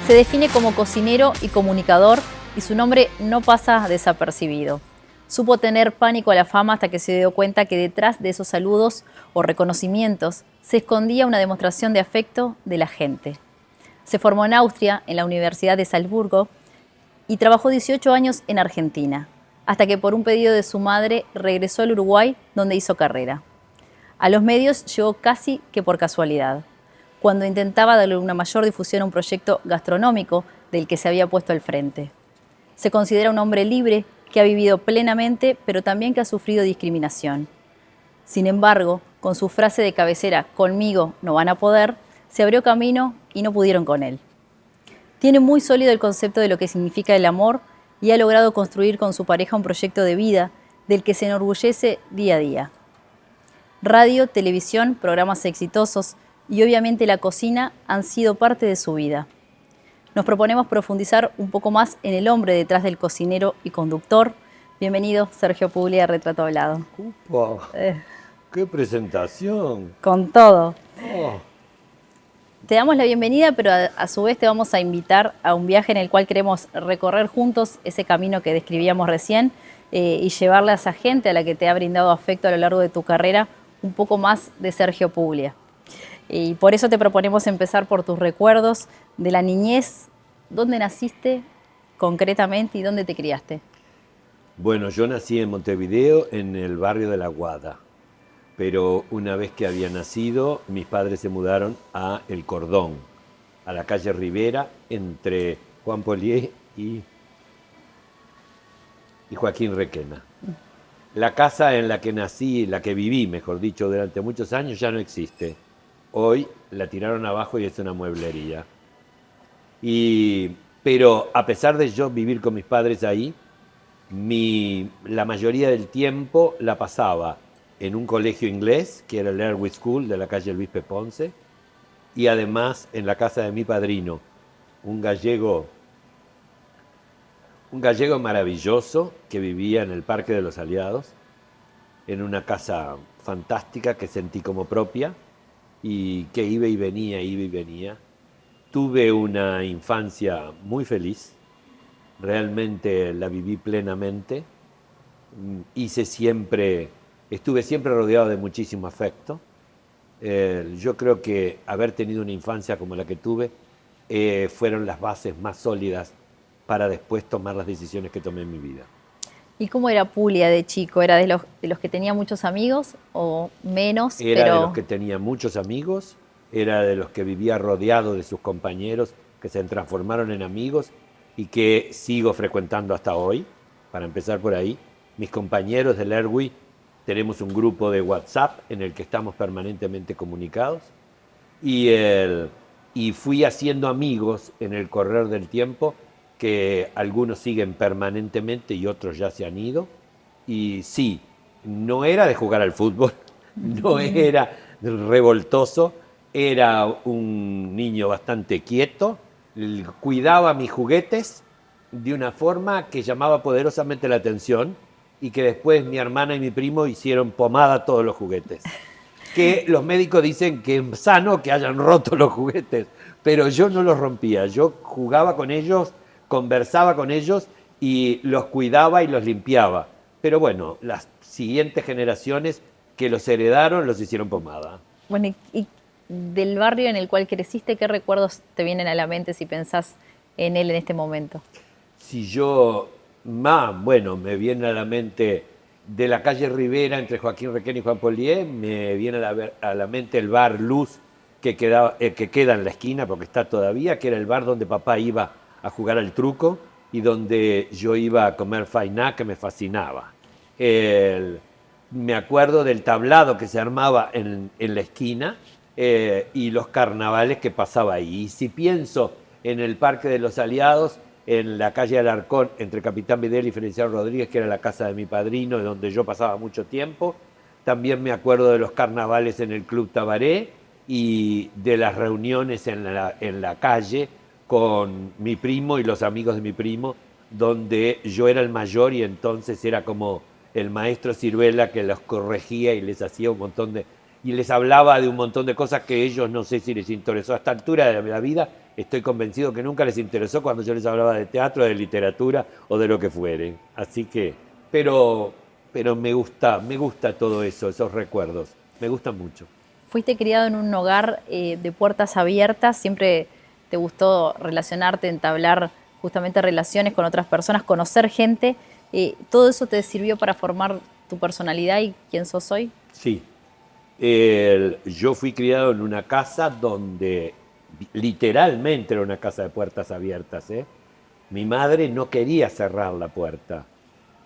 Se define como cocinero y comunicador y su nombre no pasa desapercibido. Supo tener pánico a la fama hasta que se dio cuenta que detrás de esos saludos o reconocimientos se escondía una demostración de afecto de la gente. Se formó en Austria, en la Universidad de Salzburgo, y trabajó 18 años en Argentina, hasta que por un pedido de su madre regresó al Uruguay, donde hizo carrera. A los medios llegó casi que por casualidad, cuando intentaba darle una mayor difusión a un proyecto gastronómico del que se había puesto al frente. Se considera un hombre libre que ha vivido plenamente, pero también que ha sufrido discriminación. Sin embargo, con su frase de cabecera, "conmigo no van a poder", se abrió camino y no pudieron con él. Tiene muy sólido el concepto de lo que significa el amor y ha logrado construir con su pareja un proyecto de vida del que se enorgullece día a día. Radio, televisión, programas exitosos y obviamente la cocina han sido parte de su vida. Nos proponemos profundizar un poco más en el hombre detrás del cocinero y conductor. Bienvenido, Sergio Puglia, Retrato Hablado. ¡Upa! ¡Qué presentación! Con todo. Oh, Te damos la bienvenida, pero a su vez te vamos a invitar a un viaje en el cual queremos recorrer juntos ese camino que describíamos recién y llevarle a esa gente a la que te ha brindado afecto a lo largo de tu carrera un poco más de Sergio Puglia. Y por eso te proponemos empezar por tus recuerdos de la niñez. ¿Dónde naciste concretamente y dónde te criaste? bueno, yo nací en Montevideo, en el barrio de La Guada, pero una vez que había nacido, mis padres se mudaron a El Cordón, a la calle Rivera, entre Juan Polié y Joaquín Requena. La casa en la que nací, la que viví, mejor dicho, durante muchos años ya no existe. Hoy la tiraron abajo y es una mueblería. Pero a pesar de yo vivir con mis padres ahí, la mayoría del tiempo la pasaba en un colegio inglés, que era el Erwin School de la calle Luis P. Ponce, y además en la casa de mi padrino, un gallego maravilloso que vivía en el Parque de los Aliados, en una casa fantástica que sentí como propia y que iba y venía, iba y venía. Tuve una infancia muy feliz, realmente la viví plenamente, estuve siempre rodeado de muchísimo afecto. Yo creo que haber tenido una infancia como la que tuve fueron las bases más sólidas para después tomar las decisiones que tomé en mi vida. ¿Y cómo era Puglia de chico? ¿Era de los que tenía muchos amigos o menos? Era de los que tenía muchos amigos, era de los que vivía rodeado de sus compañeros que se transformaron en amigos y que sigo frecuentando hasta hoy, para empezar por ahí. Mis compañeros del ERWI tenemos un grupo de WhatsApp en el que estamos permanentemente comunicados y fui haciendo amigos en el correr del tiempo que algunos siguen permanentemente y otros ya se han ido. Y sí, no era de jugar al fútbol, no era revoltoso, era un niño bastante quieto, cuidaba mis juguetes de una forma que llamaba poderosamente la atención y que después mi hermana y mi primo hicieron pomada a todos los juguetes. Que los médicos dicen que es sano que hayan roto los juguetes, pero yo no los rompía, yo jugaba con ellos, conversaba con ellos y los cuidaba y los limpiaba. Pero bueno, las siguientes generaciones que los heredaron los hicieron pomada. Bueno, y del barrio en el cual creciste, ¿qué recuerdos te vienen a la mente si pensás en él en este momento? Si yo, bueno, me viene a la mente de la calle Rivera entre Joaquín Requena y Juan Polié, me viene a la mente el bar Luz que queda en la esquina, porque está todavía, que era el bar donde papá iba a jugar al truco y donde yo iba a comer fainá, que me fascinaba. Me acuerdo del tablado que se armaba en la esquina y los carnavales que pasaba ahí. Y si pienso en el Parque de los Aliados, en la calle Alarcón, entre Capitán Videla y Feliciano Rodríguez, que era la casa de mi padrino, donde yo pasaba mucho tiempo. También me acuerdo de los carnavales en el Club Tabaré y de las reuniones en la calle con mi primo y los amigos de mi primo, donde yo era el mayor y entonces era como el maestro Ciruela que los corregía y les hacía un montón de... y les hablaba de un montón de cosas que ellos no sé si les interesó. A esta altura de la vida estoy convencido que nunca les interesó cuando yo les hablaba de teatro, de literatura o de lo que fuere. Así que, pero me gusta todo eso, esos recuerdos. Me gustan mucho. Fuiste criado en un hogar de puertas abiertas, siempre te gustó relacionarte, entablar justamente relaciones con otras personas, conocer gente. ¿Todo eso te sirvió para formar tu personalidad y quién sos hoy? Sí. Yo fui criado en una casa donde literalmente era una casa de puertas abiertas, ¿eh? Mi madre no quería cerrar la puerta.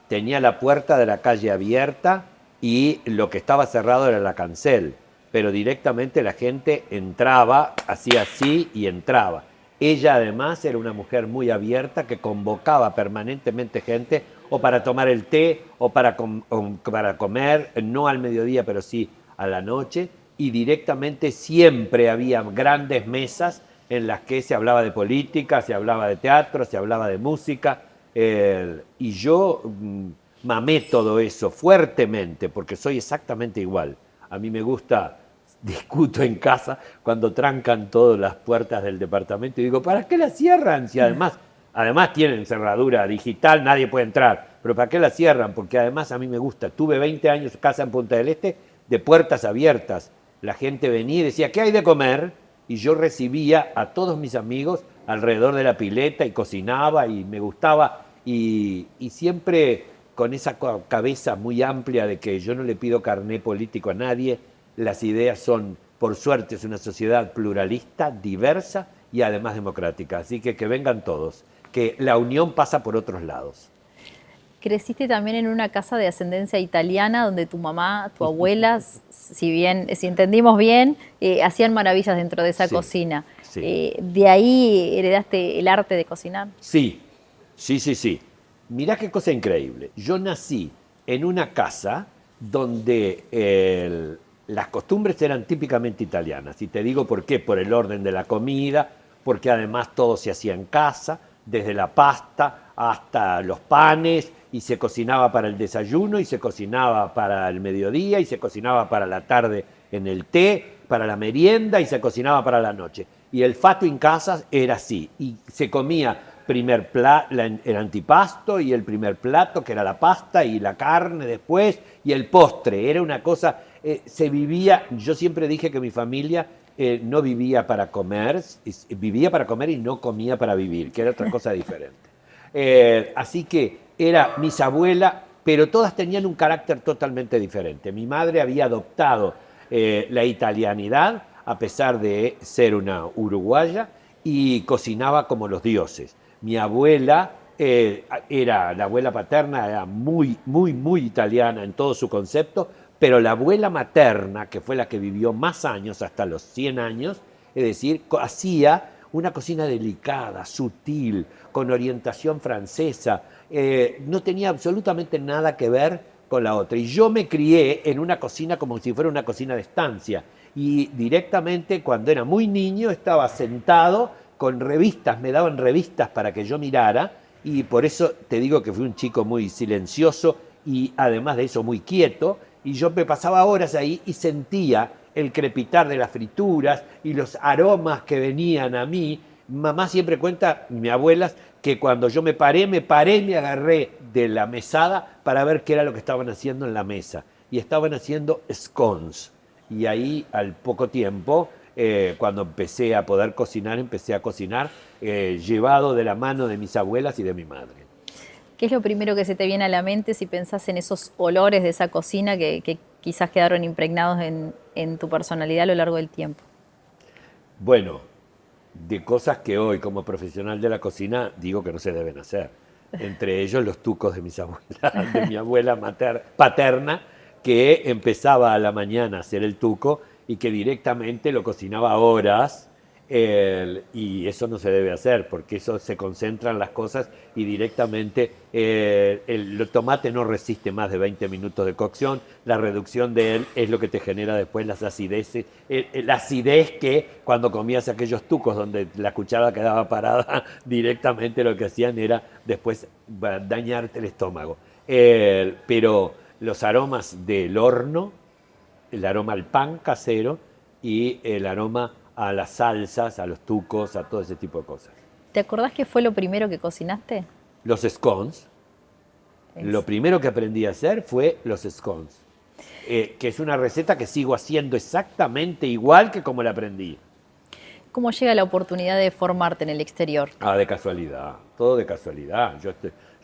Tenía la puerta de la calle abierta y lo que estaba cerrado era la cancel. Pero directamente la gente entraba, hacía así y entraba. Ella además era una mujer muy abierta que convocaba permanentemente gente o para tomar el té o para comer, no al mediodía, pero sí a la noche. Y directamente siempre había grandes mesas en las que se hablaba de política, se hablaba de teatro, se hablaba de música. Y yo mamé todo eso fuertemente porque soy exactamente igual. A mí me gusta, discuto en casa cuando trancan todas las puertas del departamento y digo, ¿para qué las cierran? Si además tienen cerradura digital, nadie puede entrar. Pero ¿para qué la cierran? Porque además a mí me gusta. Tuve 20 años casa en Punta del Este de puertas abiertas. La gente venía y decía, ¿qué hay de comer? Y yo recibía a todos mis amigos alrededor de la pileta y cocinaba y me gustaba. Y siempre con esa cabeza muy amplia de que yo no le pido carné político a nadie. Las ideas son, por suerte, es una sociedad pluralista, diversa y además democrática. Así que vengan todos, que la unión pasa por otros lados. Creciste también en una casa de ascendencia italiana donde tu mamá, tu abuela, si entendimos bien, hacían maravillas dentro de esa Sí, cocina. sí. ¿De ahí heredaste el arte de cocinar? Sí, sí. Mirá qué cosa increíble. Yo nací en una casa donde las costumbres eran típicamente italianas. Y te digo por qué, por el orden de la comida, porque además todo se hacía en casa, desde la pasta hasta los panes, y se cocinaba para el desayuno, y se cocinaba para el mediodía, y se cocinaba para la tarde en el té, para la merienda, y se cocinaba para la noche. Y el fato en casa era así, y se comía el antipasto y el primer plato, que era la pasta, y la carne después, y el postre. Era una cosa, se vivía, yo siempre dije que mi familia no vivía para comer, vivía para comer y no comía para vivir, que era otra cosa diferente. Así que era mis abuelas, pero todas tenían un carácter totalmente diferente. Mi madre había adoptado la italianidad, a pesar de ser una uruguaya, y cocinaba como los dioses. Mi abuela la abuela paterna era muy italiana en todo su concepto, pero la abuela materna, que fue la que vivió más años, hasta los 100 años, es decir, hacía una cocina delicada, sutil, con orientación francesa, no tenía absolutamente nada que ver con la otra. Y yo me crié en una cocina como si fuera una cocina de estancia. Y directamente cuando era muy niño estaba sentado con revistas, me daban revistas para que yo mirara, y por eso te digo que fui un chico muy silencioso y además de eso muy quieto, y yo me pasaba horas ahí y sentía el crepitar de las frituras y los aromas que venían a mí. Mamá siempre cuenta, mi abuela, que cuando yo me paré, y me agarré de la mesada para ver qué era lo que estaban haciendo en la mesa. Y estaban haciendo scones. Y ahí, al poco tiempo, cuando empecé a poder cocinar, empecé a cocinar llevado de la mano de mis abuelas y de mi madre. ¿Qué es lo primero que se te viene a la mente si pensás en esos olores de esa cocina que quizás quedaron impregnados en tu personalidad a lo largo del tiempo? Bueno, de cosas que hoy como profesional de la cocina digo que no se deben hacer. Entre ellos los tucos de mis abuelas, de mi abuela paterna, que empezaba a la mañana a hacer el tuco y que directamente lo cocinaba horas, y eso no se debe hacer porque eso se concentran las cosas y directamente el tomate no resiste más de 20 minutos de cocción, la reducción de él es lo que te genera después las acideces, la acidez que cuando comías aquellos tucos donde la cuchara quedaba parada, directamente lo que hacían era después dañarte el estómago. Pero los aromas del horno, el aroma al pan casero y el aroma a las salsas, a los tucos, a todo ese tipo de cosas. ¿Te acordás qué fue lo primero que cocinaste? Los scones, lo primero que aprendí a hacer fue los scones, que es una receta que sigo haciendo exactamente igual que como la aprendí. ¿Cómo llega la oportunidad de formarte en el exterior? Ah, de casualidad, todo de casualidad.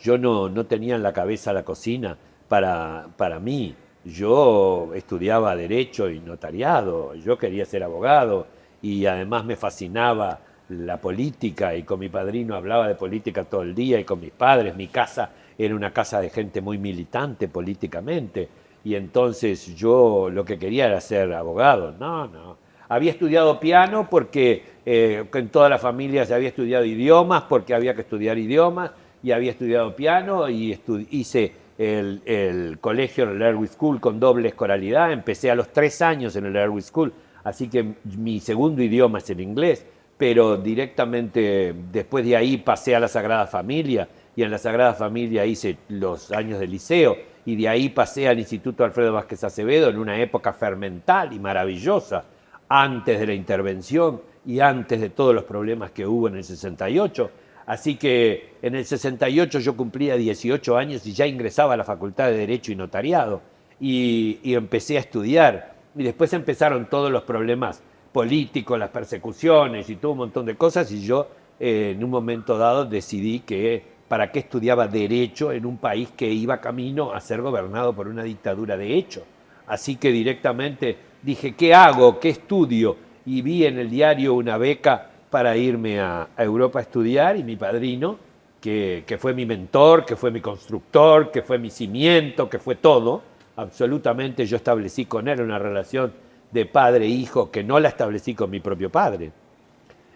Yo no tenía en la cabeza la cocina para mí. Yo estudiaba Derecho y Notariado, yo quería ser abogado y además me fascinaba la política y con mi padrino hablaba de política todo el día y con mis padres. Mi casa era una casa de gente muy militante políticamente y entonces yo lo que quería era ser abogado. No. Había estudiado piano porque en toda la familia se había estudiado idiomas, porque había que estudiar idiomas, y había estudiado piano y hice el colegio en el Erwin School con doble escolaridad. Empecé a los 3 años en el Erwin School, así que mi segundo idioma es el inglés, pero directamente después de ahí pasé a la Sagrada Familia y en la Sagrada Familia hice los años de liceo y de ahí pasé al Instituto Alfredo Vázquez Acevedo en una época fermental y maravillosa, antes de la intervención y antes de todos los problemas que hubo en el 68. Así que en el 68 yo cumplía 18 años y ya ingresaba a la Facultad de Derecho y Notariado y empecé a estudiar. Y después empezaron todos los problemas políticos, las persecuciones y todo un montón de cosas y yo en un momento dado decidí que para qué estudiaba Derecho en un país que iba camino a ser gobernado por una dictadura de hecho. Así que directamente dije, ¿qué hago? ¿Qué estudio? Y vi en el diario una beca para irme a Europa a estudiar y mi padrino, que fue mi mentor, que fue mi constructor, que fue mi cimiento, que fue todo, absolutamente yo establecí con él una relación de padre-hijo que no la establecí con mi propio padre.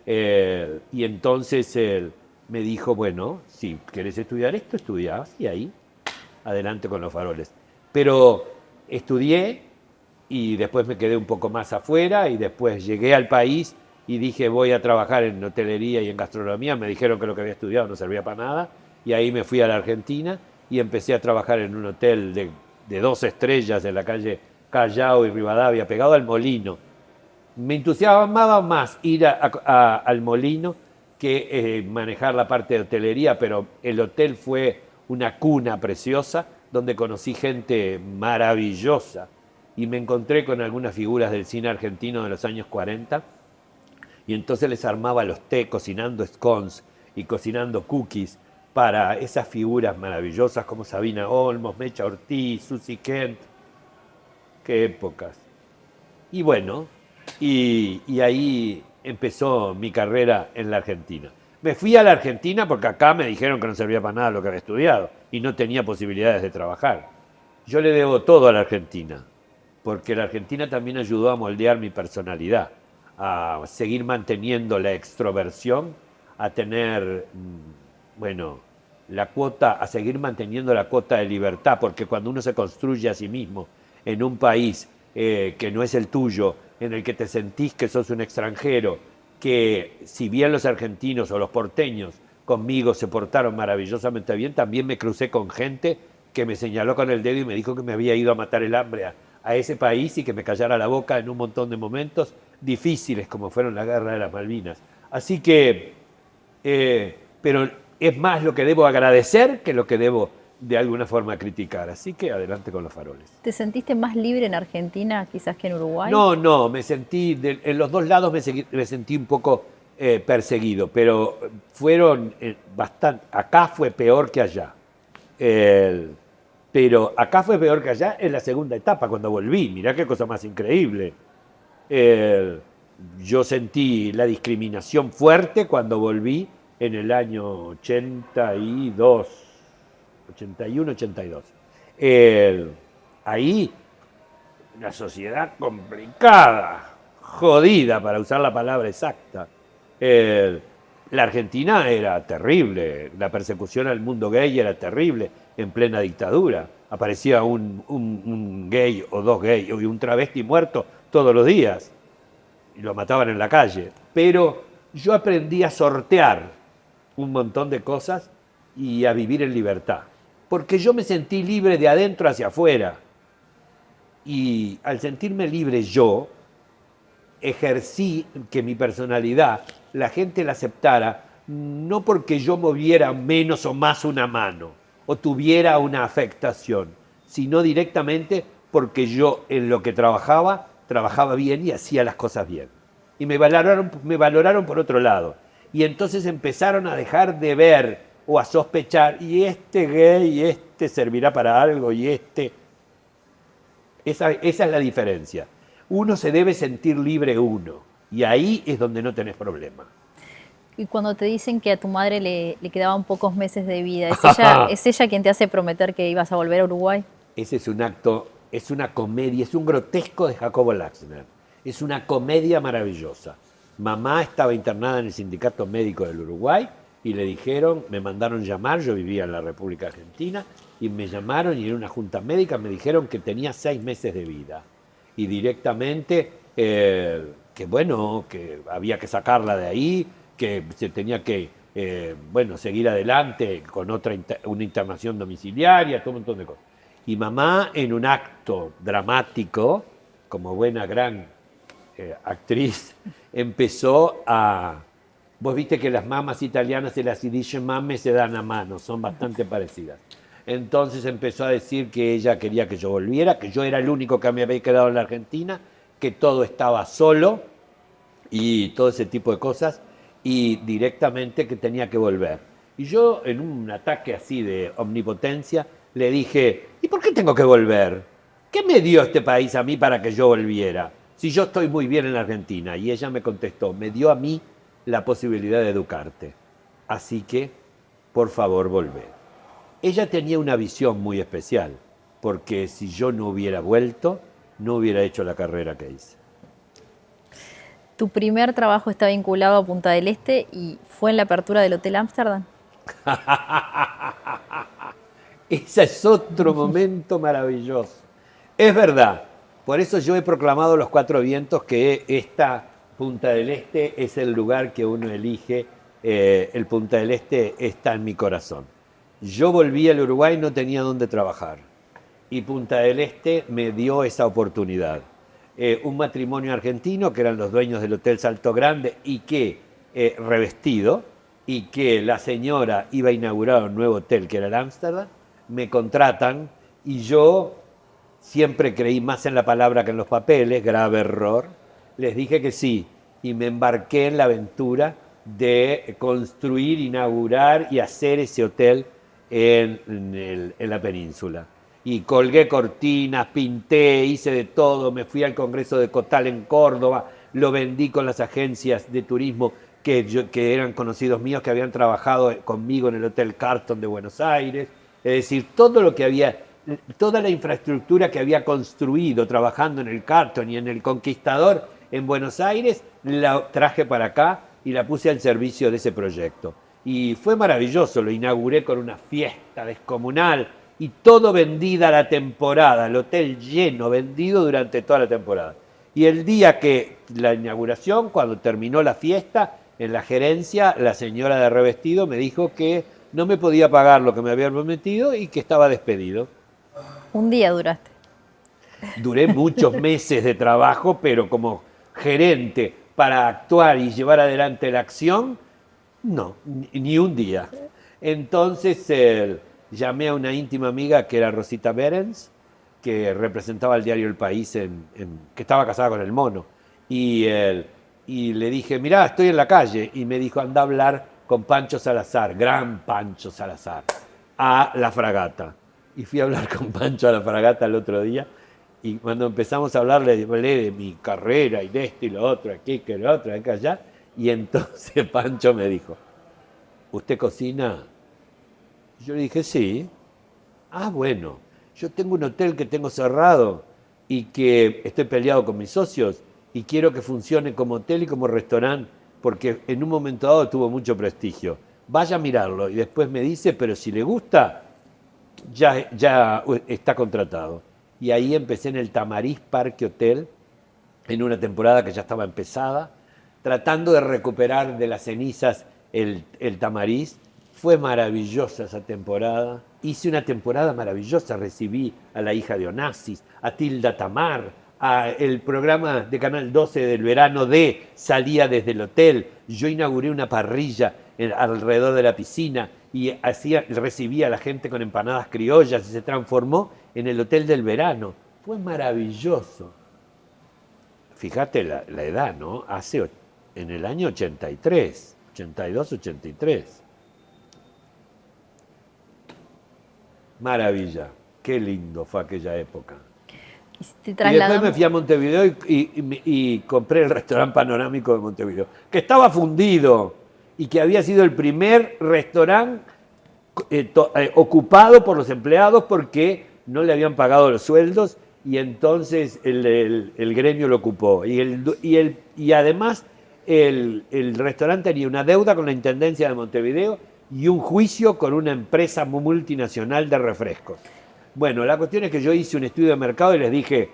Y entonces él me dijo, bueno, si querés estudiar esto, estudiás y ahí, adelante con los faroles. Pero estudié y después me quedé un poco más afuera y después llegué al país y dije voy a trabajar en hotelería y en gastronomía. Me dijeron que lo que había estudiado no servía para nada y ahí me fui a la Argentina y empecé a trabajar en un hotel de 2 estrellas en la calle Callao y Rivadavia, pegado al Molino. Me entusiasmaba más ir al Molino que manejar la parte de hotelería, pero el hotel fue una cuna preciosa donde conocí gente maravillosa y me encontré con algunas figuras del cine argentino de los años 40 y entonces les armaba los té cocinando scones y cocinando cookies para esas figuras maravillosas como Sabina Olmos, Mecha Ortiz, Susi Kent. Qué épocas. Y bueno, y ahí empezó mi carrera en la Argentina. Me fui a la Argentina porque acá me dijeron que no servía para nada lo que había estudiado y no tenía posibilidades de trabajar. Yo le debo todo a la Argentina, porque la Argentina también ayudó a moldear mi personalidad, a seguir manteniendo la extroversión, a tener, bueno, la cuota, a seguir manteniendo la cuota de libertad, porque cuando uno se construye a sí mismo en un país que no es el tuyo, en el que te sentís que sos un extranjero, que si bien los argentinos o los porteños conmigo se portaron maravillosamente bien, también me crucé con gente que me señaló con el dedo y me dijo que me había ido a matar el hambre a ese país y que me callara la boca en un montón de momentos difíciles como fueron la guerra de las Malvinas. Así que, pero es más lo que debo agradecer que lo que debo de alguna forma criticar. Así que adelante con los faroles. ¿Te sentiste más libre en Argentina quizás que en Uruguay? No, me sentí, en los dos lados me sentí un poco perseguido, pero fueron bastante, acá fue peor que allá. Pero acá fue peor que allá en la segunda etapa, cuando volví. Mirá qué cosa más increíble. Yo sentí la discriminación fuerte cuando volví en el año 82, 81, 82. Ahí, una sociedad complicada, jodida, para usar la palabra exacta. La Argentina era terrible, la persecución al mundo gay era terrible, en plena dictadura. Aparecía un gay o 2 gays y un travesti muerto todos los días y lo mataban en la calle. Pero yo aprendí a sortear un montón de cosas y a vivir en libertad, porque yo me sentí libre de adentro hacia afuera. Y al sentirme libre yo, ejercí que mi personalidad, la gente la aceptara, no porque yo moviera menos o más una mano, o tuviera una afectación, sino directamente porque yo en lo que trabajaba bien y hacía las cosas bien. Y me valoraron por otro lado. Y entonces empezaron a dejar de ver o a sospechar, y este gay, y este servirá para algo, y este... Esa es la diferencia. Uno se debe sentir libre uno, y ahí es donde no tenés problema. Y cuando te dicen que a tu madre le quedaban pocos meses de vida, es ella quien te hace prometer que ibas a volver a Uruguay? Ese es un acto, es una comedia, es un grotesco de Jacobo Laxner. Es una comedia maravillosa. Mamá estaba internada en el Sindicato Médico del Uruguay y le dijeron, me mandaron llamar, yo vivía en la República Argentina, y me llamaron y en una junta médica me dijeron que tenía 6 meses de vida. Y directamente, que bueno, que había que sacarla de ahí, que se tenía que, bueno, seguir adelante con una internación domiciliaria, todo un montón de cosas. Y mamá, en un acto dramático, como buena gran actriz, empezó a... Vos viste que las mamas italianas y las yiddish mames se dan a mano, son bastante parecidas. Entonces empezó a decir que ella quería que yo volviera, que yo era el único que me había quedado en la Argentina, que todo estaba solo y todo ese tipo de cosas, y directamente que tenía que volver. Y yo, en un ataque así de omnipotencia, le dije, ¿y por qué tengo que volver? ¿Qué me dio este país a mí para que yo volviera? Si yo estoy muy bien en la Argentina. Y ella me contestó, me dio a mí la posibilidad de educarte. Así que, por favor, volvé. Ella tenía una visión muy especial, porque si yo no hubiera vuelto, no hubiera hecho la carrera que hice. Tu primer trabajo está vinculado a Punta del Este y fue en la apertura del Hotel Ámsterdam. Ese es otro momento maravilloso. Es verdad, por eso yo he proclamado los 4 vientos que esta Punta del Este es el lugar que uno elige. El Punta del Este está en mi corazón. Yo volví al Uruguay, no tenía dónde trabajar. Y Punta del Este me dio esa oportunidad. Un matrimonio argentino, que eran los dueños del Hotel Salto Grande, y que, revestido, y que la señora iba a inaugurar un nuevo hotel, que era el Ámsterdam, me contratan, y yo siempre creí más en la palabra que en los papeles, grave error, les dije que sí, y me embarqué en la aventura de construir, inaugurar y hacer ese hotel en la península. Y colgué cortinas, pinté, hice de todo, me fui al Congreso de Cotal en Córdoba, lo vendí con las agencias de turismo que eran conocidos míos, que habían trabajado conmigo en el Hotel Carlton de Buenos Aires. Es decir, todo lo que había, toda la infraestructura que había construido trabajando en el Carlton y en el Conquistador en Buenos Aires, la traje para acá y la puse al servicio de ese proyecto. Y fue maravilloso, lo inauguré con una fiesta descomunal y todo vendida la temporada, el hotel lleno, vendido durante toda la temporada. Y el día que la inauguración, cuando terminó la fiesta, en la gerencia, la señora de revestido me dijo que no me podía pagar lo que me habían prometido y que estaba despedido. Un día duraste. Duré muchos meses de trabajo, pero como gerente para actuar y llevar adelante la acción, no, ni un día. Entonces llamé a una íntima amiga que era Rosita Berens, que representaba al diario El País, que estaba casada con el Mono. Y le dije, mirá, estoy en la calle. Y me dijo, anda a hablar con Pancho Salazar, gran Pancho Salazar, a La Fragata. Y fui a hablar con Pancho a La Fragata el otro día. Y cuando empezamos a hablar, le hablé de mi carrera y de esto y lo otro, aquí, que lo otro, acá, allá. Y entonces Pancho me dijo, ¿usted cocina? Yo le dije, sí. Ah, bueno, yo tengo un hotel que tengo cerrado y que estoy peleado con mis socios y quiero que funcione como hotel y como restaurante porque en un momento dado tuvo mucho prestigio. Vaya a mirarlo y después me dice, pero si le gusta, ya está contratado. Y ahí empecé en el Tamariz Parque Hotel, en una temporada que ya estaba empezada, tratando de recuperar de las cenizas el Tamariz. Fue maravillosa esa temporada. Hice una temporada maravillosa, recibí a la hija de Onassis, a Tilda Tamar, el programa de Canal 12 del verano salía desde el hotel. Yo inauguré una parrilla alrededor de la piscina y recibía a la gente con empanadas criollas y se transformó en el hotel del verano. Fue maravilloso. Fíjate la edad, ¿no? En el año 83, 82, 83. Maravilla, qué lindo fue aquella época. Y después me fui a Montevideo y compré el restaurante panorámico de Montevideo, que estaba fundido y que había sido el primer restaurante ocupado por los empleados porque no le habían pagado los sueldos y entonces el gremio lo ocupó. Y además el restaurante tenía una deuda con la Intendencia de Montevideo y un juicio con una empresa multinacional de refrescos. Bueno, la cuestión es que yo hice un estudio de mercado y les dije,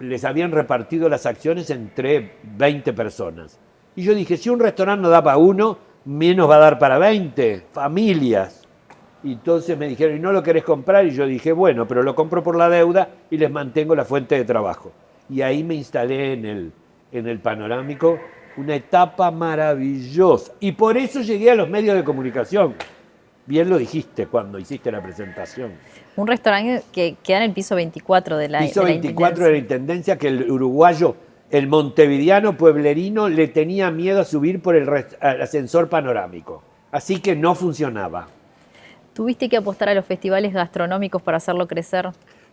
les habían repartido las acciones entre 20 personas. Y yo dije, si un restaurante no da para uno, menos va a dar para 20 familias. Y entonces me dijeron, ¿y no lo querés comprar? Y yo dije, bueno, pero lo compro por la deuda y les mantengo la fuente de trabajo. Y ahí me instalé en el panorámico, una etapa maravillosa. Y por eso llegué a los medios de comunicación. Bien lo dijiste cuando hiciste la presentación. Un restaurante que queda en el piso 24 de la Piso 24 de la Intendencia, que el uruguayo, el montevideano pueblerino, le tenía miedo a subir por el ascensor panorámico. Así que no funcionaba. ¿Tuviste que apostar a los festivales gastronómicos para hacerlo crecer?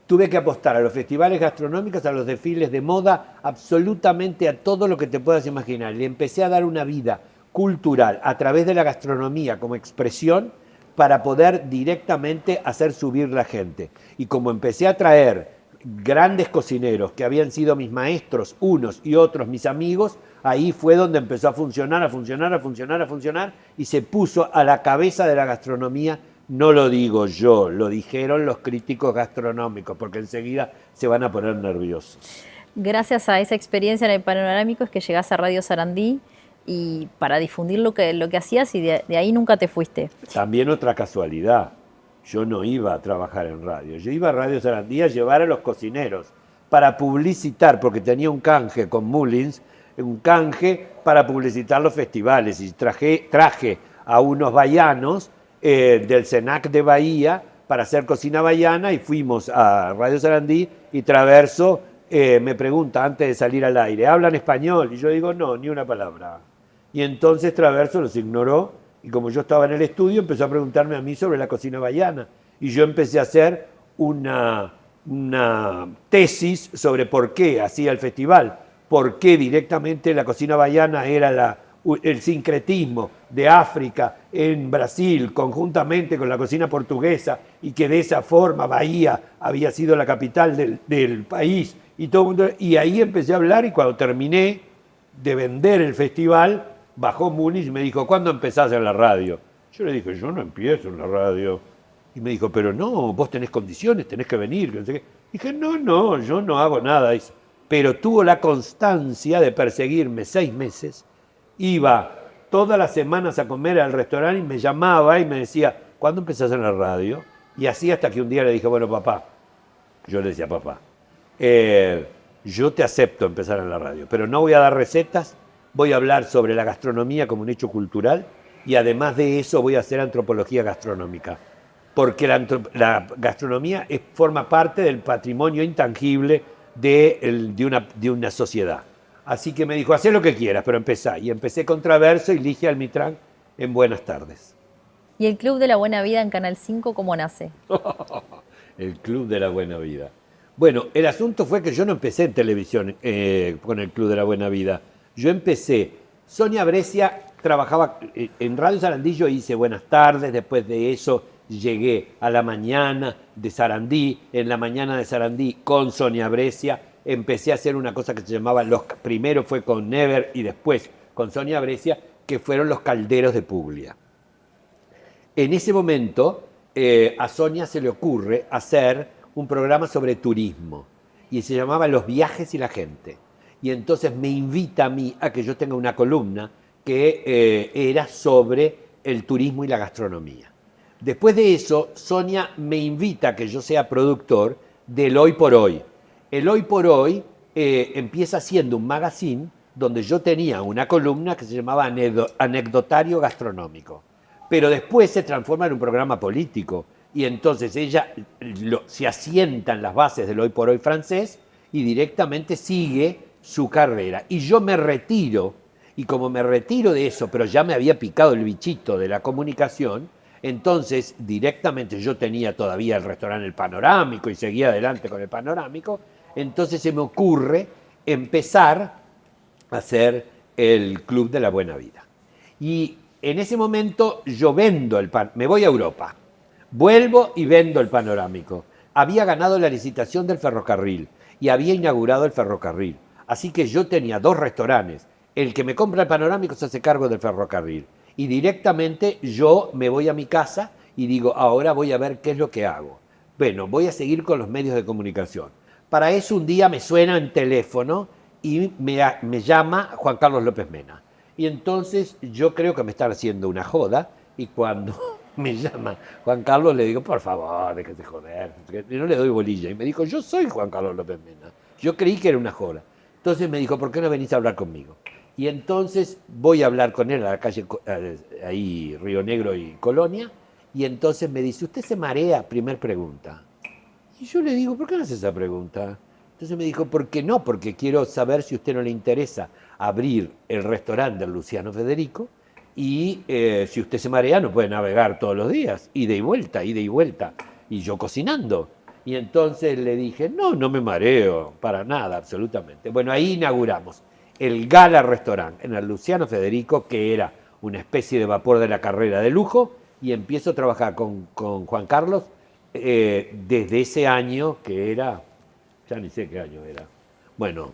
Tuve que apostar a los festivales gastronómicos, a los desfiles de moda, absolutamente a todo lo que te puedas imaginar. Le empecé a dar una vida cultural a través de la gastronomía como expresión para poder directamente hacer subir la gente. Y como empecé a traer grandes cocineros que habían sido mis maestros, unos y otros mis amigos, ahí fue donde empezó a funcionar, y se puso a la cabeza de la gastronomía. No lo digo yo, lo dijeron los críticos gastronómicos, porque enseguida se van a poner nerviosos. Gracias a esa experiencia en el panorámico es que llegás a Radio Sarandí y para difundir lo que hacías y de ahí nunca te fuiste. También otra casualidad, yo no iba a trabajar en radio, yo iba a Radio Sarandí a llevar a los cocineros para publicitar, porque tenía un canje con Mullins, un canje para publicitar los festivales y traje a unos bahianos del CENAC de Bahía para hacer cocina bahiana y fuimos a Radio Sarandí y Traverso me pregunta antes de salir al aire, ¿hablan español? Y yo digo, no, ni una palabra. Y entonces Traverso los ignoró y como yo estaba en el estudio empezó a preguntarme a mí sobre la cocina bahiana y yo empecé a hacer una tesis sobre por qué hacía el festival, por qué directamente la cocina bahiana era el sincretismo de África en Brasil, conjuntamente con la cocina portuguesa, y que de esa forma Bahía había sido la capital del país. Y ahí empecé a hablar, y cuando terminé de vender el festival, bajó Múnich y me dijo, ¿cuándo empezás en la radio? Yo le dije, yo no empiezo en la radio. Y me dijo, pero no, vos tenés condiciones, tenés que venir. No sé qué. Dije, no, yo no hago nada. Pero tuvo la constancia de perseguirme 6 meses. Iba todas las semanas a comer al restaurante y me llamaba y me decía, ¿cuándo empezás en la radio? Y así hasta que un día le dije, bueno, papá, yo le decía, papá, yo te acepto empezar en la radio, pero no voy a dar recetas, voy a hablar sobre la gastronomía como un hecho cultural y además de eso voy a hacer antropología gastronómica, porque la gastronomía forma parte del patrimonio intangible de una sociedad. Así que me dijo, haz lo que quieras, pero empezá. Y empecé con Traverso y Ligia Almitrán en Buenas Tardes. ¿Y el Club de la Buena Vida en Canal 5 cómo nace? El Club de la Buena Vida. Bueno, el asunto fue que yo no empecé en televisión con el Club de la Buena Vida. Yo empecé, Sonia Brescia trabajaba en Radio Sarandí, yo hice Buenas Tardes, después de eso llegué a La Mañana de Sarandí, en La Mañana de Sarandí con Sonia Brescia, empecé a hacer una cosa que se llamaba, primero fue con Never y después con Sonia Brescia, que fueron los calderos de Puglia. En ese momento a Sonia se le ocurre hacer un programa sobre turismo y se llamaba Los viajes y la gente. Y entonces me invita a mí a que yo tenga una columna que era sobre el turismo y la gastronomía. Después de eso, Sonia me invita a que yo sea productor del Hoy por Hoy. El Hoy por Hoy empieza siendo un magazine donde yo tenía una columna que se llamaba Anecdotario Gastronómico. Pero después se transforma en un programa político y entonces ella se asienta en las bases del hoy por hoy francés y directamente sigue su carrera. Y yo me retiro, y como me retiro de eso, pero ya me había picado el bichito de la comunicación, entonces directamente yo tenía todavía el restaurante El Panorámico y seguía adelante con El Panorámico, entonces se me ocurre empezar a hacer el Club de la Buena Vida. Y en ese momento yo vendo me voy a Europa, vuelvo y vendo El Panorámico. Había ganado la licitación del ferrocarril y había inaugurado el ferrocarril. Así que yo tenía 2 restaurantes. El que me compra El Panorámico se hace cargo del ferrocarril. Y directamente yo me voy a mi casa y digo, ahora voy a ver qué es lo que hago. Bueno, voy a seguir con los medios de comunicación. Para eso un día me suena en teléfono y me llama Juan Carlos López Mena. Y entonces yo creo que me están haciendo una joda y cuando me llama Juan Carlos le digo, por favor, déjate joder. Y no le doy bolilla. Y me dijo, yo soy Juan Carlos López Mena. Yo creí que era una joda. Entonces me dijo, ¿por qué no venís a hablar conmigo? Y entonces voy a hablar con él a la calle, ahí Río Negro y Colonia, y entonces me dice, ¿usted se marea? Primer pregunta. Y yo le digo, ¿por qué no hace esa pregunta? Entonces me dijo, ¿por qué no? Porque quiero saber si a usted no le interesa abrir el restaurante del Luciano Federico y si usted se marea no puede navegar todos los días, ida y vuelta, ida y vuelta, y yo cocinando. Y entonces le dije, no, no me mareo, para nada, absolutamente. Bueno, ahí inauguramos el Gala Restaurant en el Luciano Federico, que era una especie de vapor de la carrera de lujo, y empiezo a trabajar con Juan Carlos desde ese año que era, ya ni sé qué año era, bueno,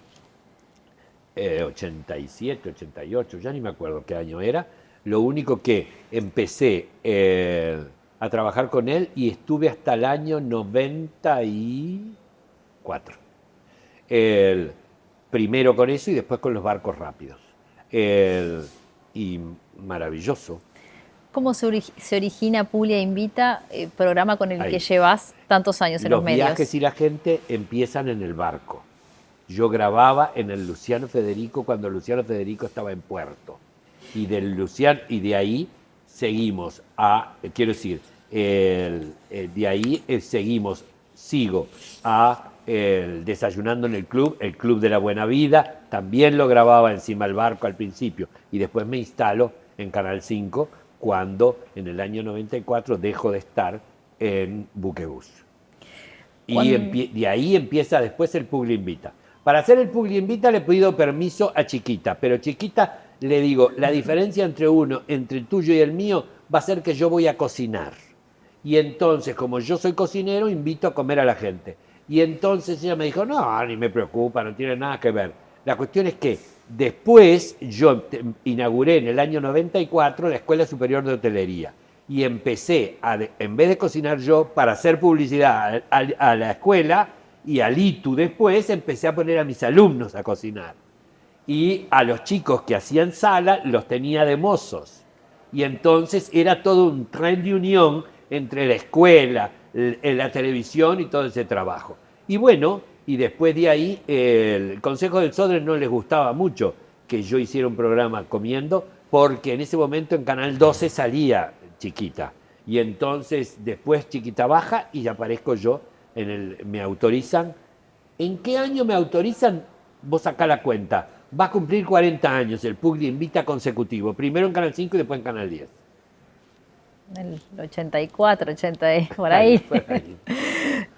87, 88, ya ni me acuerdo qué año era. Lo único que empecé a trabajar con él y estuve hasta el año 94. Primero con eso y después con los barcos rápidos. Y maravilloso. ¿Cómo se origina Puglia Invita, programa con el Ahí. que llevas tantos años en los medios? Los viajes y la gente empiezan en el barco. Yo grababa en el Luciano Federico cuando Luciano Federico estaba en Puerto. Y de ahí seguimos quiero decir, de ahí sigo a Desayunando en el Club de la Buena Vida. También lo grababa encima del barco al principio. Y después me instalo en Canal 5 cuando en el año 94 dejo de estar en Buquebús. Y de ahí empieza después el Puglia Invita. Para hacer el Puglia Invita le pido permiso a Chiquita, pero Chiquita le digo, la diferencia entre el tuyo y el mío va a ser que yo voy a cocinar. Y entonces, como yo soy cocinero, invito a comer a la gente. Y entonces ella me dijo, no, ni me preocupa, no tiene nada que ver. La cuestión es que después yo inauguré en el año 94 la Escuela Superior de Hotelería. Y empecé, en vez de cocinar yo, para hacer publicidad a la escuela y al ITU después, empecé a poner a mis alumnos a cocinar. Y a los chicos que hacían sala los tenía de mozos. Y entonces era todo un tren de unión entre la escuela, la televisión y todo ese trabajo. Y bueno, y después de ahí, el Consejo del Sodre no les gustaba mucho que yo hiciera un programa comiendo, porque en ese momento en Canal 12 salía Chiquita. Y entonces después Chiquita baja y aparezco yo, me autorizan. ¿En qué año me autorizan? Vos sacá la cuenta. Va a cumplir 40 años el Puglia Invita consecutivo. Primero en Canal 5 y después en Canal 10. El 84, 80, por ahí.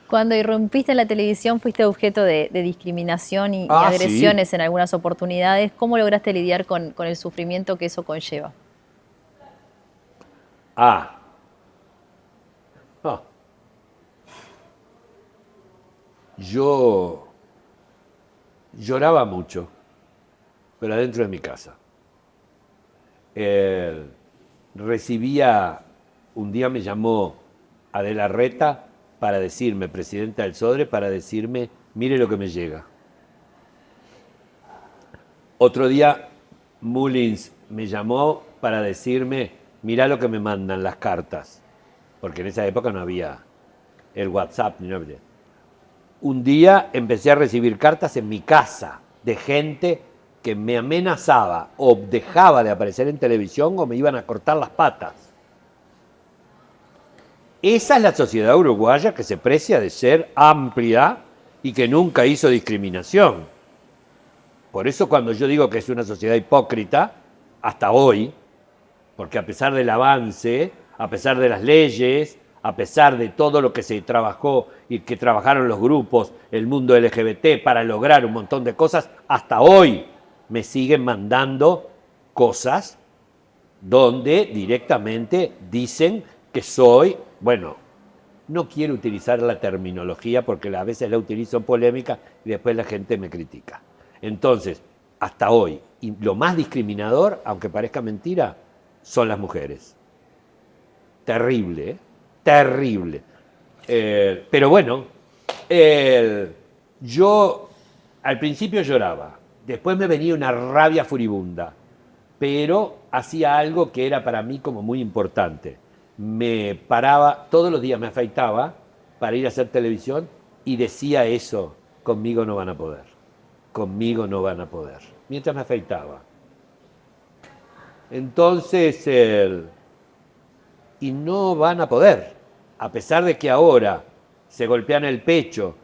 Cuando irrumpiste en la televisión fuiste objeto de discriminación y agresiones, sí, en algunas oportunidades. ¿Cómo lograste lidiar con el sufrimiento que eso conlleva? Yo lloraba mucho, pero adentro de mi casa. Un día me llamó Adela Reta para decirme, presidenta del Sodre, para decirme, mire lo que me llega. Otro día Mullins me llamó para decirme, mirá lo que me mandan las cartas, porque en esa época no había el WhatsApp ni nada. un día empecé a recibir cartas en mi casa de gente que me amenazaba o dejaba de aparecer en televisión o me iban a cortar las patas. Esa es la sociedad uruguaya que se precia de ser amplia y que nunca hizo discriminación. Por eso cuando yo digo que es una sociedad hipócrita, hasta hoy, porque a pesar del avance, a pesar de las leyes, a pesar de todo lo que se trabajó y que trabajaron los grupos, el mundo LGBT para lograr un montón de cosas, hasta hoy me siguen mandando cosas donde directamente dicen que soy, bueno, no quiero utilizar la terminología porque a veces la utilizo en polémica y después la gente me critica. Entonces, hasta hoy, y lo más discriminador, aunque parezca mentira, son las mujeres. Terrible, ¿eh? Terrible. Pero bueno, yo al principio lloraba, después me venía una rabia furibunda, pero hacía algo que era para mí como muy importante. Me paraba, todos los días me afeitaba para ir a hacer televisión y decía eso, conmigo no van a poder, conmigo no van a poder, mientras me afeitaba. Entonces, y no van a poder, a pesar de que ahora se golpean el pecho